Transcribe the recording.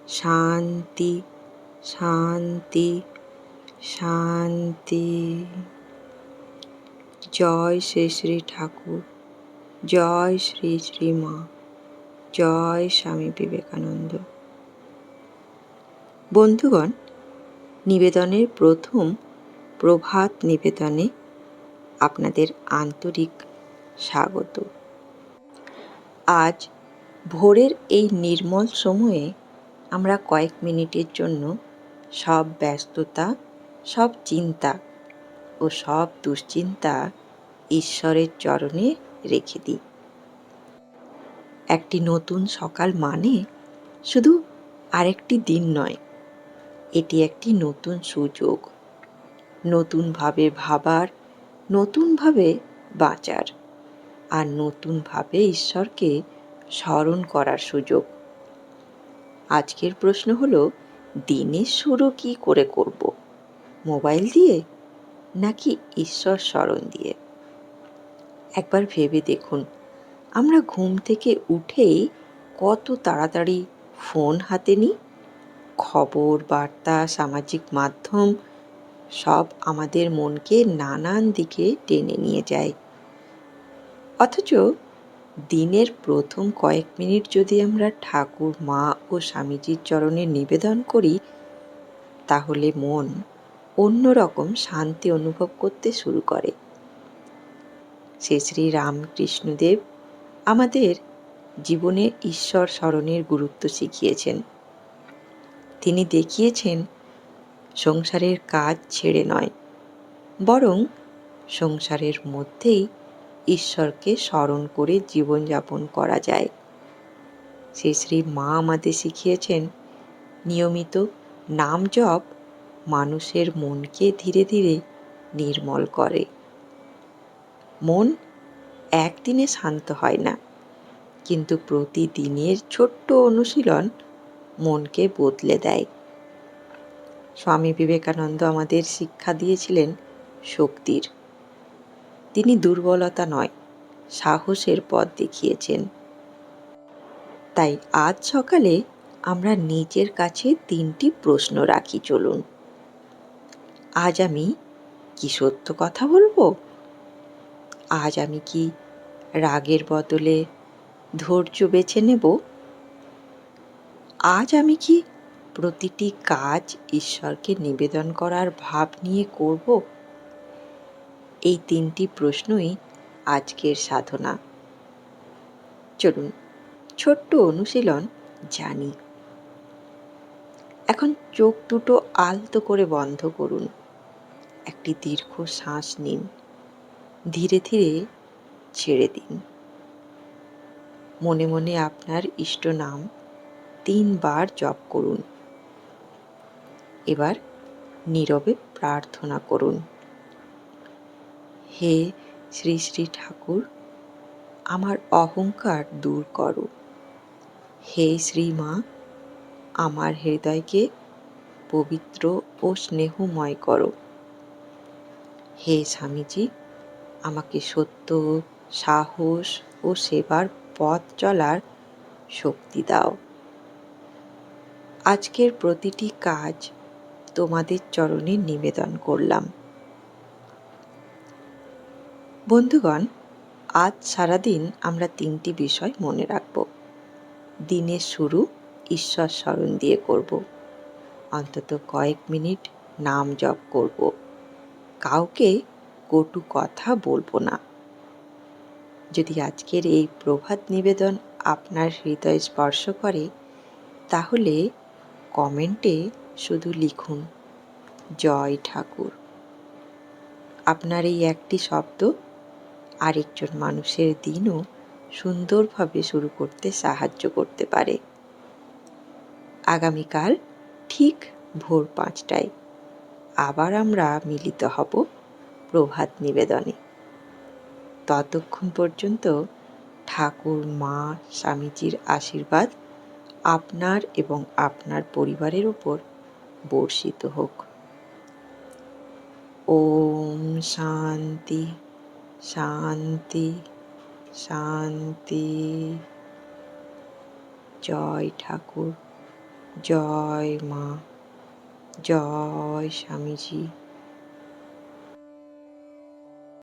শান্তি, শান্তি, শান্তি। জয় শ্রী শ্রী ঠাকুর, জয় শ্রী শ্রী মা, জয় স্বামী বিবেকানন্দ। বন্ধুগণ, নিবেদনের প্রথম প্রভাত নিবেদনে আপনাদের আন্তরিক স্বাগত। আজ ভোরের এই নির্মল সময়ে আমরা কয়েক মিনিটের জন্য সব ব্যস্ততা, সব চিন্তা ও সব দুশ্চিন্তা ঈশ্বরের চরণে রেখে দিই। একটি নতুন সকাল মানে শুধু আরেকটি দিন নয়, এটি একটি নতুন সুযোগ, নতুনভাবে ভাবার, নতুনভাবে বাঁচার আর নতুনভাবে ঈশ্বরকে স্মরণ করার সুযোগ। আজকের প্রশ্ন হলো, দিনের শুরু কী করে করব? মোবাইল দিয়ে নাকি ঈশ্বর স্মরণ দিয়ে? একবার ভেবে দেখুন, আমরা ঘুম থেকে উঠেই কত তাড়াতাড়ি ফোন হাতে নিই। খবর, বার্তা, সামাজিক মাধ্যম সব আমাদের মনকে নানান দিকে টেনে নিয়ে যায়। অথচ দিনের প্রথম কয়েক মিনিট যদি আমরা ঠাকুর, মা ও স্বামীজির চরণে নিবেদন করি, তাহলে মন অন্যরকম শান্তি অনুভব করতে শুরু করে। শ্রী শ্রী রামকৃষ্ণদেব আমাদের জীবনে ঈশ্বর স্মরণের গুরুত্ব শিখিয়েছেন। তিনি দেখিয়েছেন, সংসারের কাজ ছেড়ে নয়, বরং সংসারের মধ্যেই ঈশ্বরকে স্মরণ করে জীবনযাপন করা যায়। শ্রী শ্রী মা আমাদের শিখিয়েছেন, নিয়মিত নাম জপ মানুষের মনকে ধীরে ধীরে নির্মল করে। মন একদিনে শান্ত হয় না, কিন্তু প্রতিদিনের ছোট্ট অনুশীলন মনকে বদলে দেয়। স্বামী বিবেকানন্দ আমাদের শিক্ষা দিয়েছিলেন শক্তির। তিনি দুর্বলতা নয়, সাহসের পথ দেখিয়েছেন। তাই আজ সকালে আমরা নিজের কাছে 3টি প্রশ্ন রাখি। চলুন, আজ আমি কি সত্য কথা বলবো? আজ আমি কি রাগের বদলে ধৈর্য বেছে নেব? আজ আমি কি প্রতিটি কাজ ঈশ্বরকে নিবেদন করার ভাব নিয়ে করব? এই 3টি প্রশ্নই আজকের সাধনা। চলুন, ছোট্ট অনুশীলন জানি। এখন চোখ দুটো আলতো করে বন্ধ করুন। একটি দীর্ঘ শ্বাস নিন, ধীরে ধীরে ছেড়ে দিন। মনে মনে আপনার ইষ্ট নাম 3 বার জপ করুন। এবার নীরবে প্রার্থনা করুন। হে শ্রী শ্রী ঠাকুর, আমার অহংকার দূর করো। হে শ্রী মা, আমার হৃদয়কে পবিত্র ও স্নেহময় করো। হে স্বামীজি, আমাকে সত্য, সাহস ও সেবার পথ চলার শক্তি দাও। আজকের প্রতিটি কাজ তোমাদের চরণে নিবেদন করলাম। বন্ধুগণ, আজ সারাদিন আমরা 3টি বিষয় মনে রাখব। দিনের শুরু ঈশ্বর স্মরণ দিয়ে করব। অন্তত কয়েক মিনিট নাম জপ করব। কাউকে কটু কথা বলবো না। যদি আজকের এই প্রভাত নিবেদন আপনার হৃদয় স্পর্শ করে, তাহলে কমেন্টে শুধু লিখুন, জয় ঠাকুর। আপনার এই একটি শব্দ আরেকজন মানুষের দিনও সুন্দরভাবে শুরু করতে সাহায্য করতে পারে। আগামীকাল ঠিক ভোর 5টায় আবার আমরা মিলিত হব প্রভাত নিবেদনে। ততক্ষণ পর্যন্ত ঠাকুর, মা, স্বামীজির আশীর্বাদ আপনার এবং আপনার পরিবারের উপর বর্ষিত হোক। ওম শান্তি, শান্তি, শান্তি। জয় ঠাকুর, জয় মা, জয় স্বামীজি।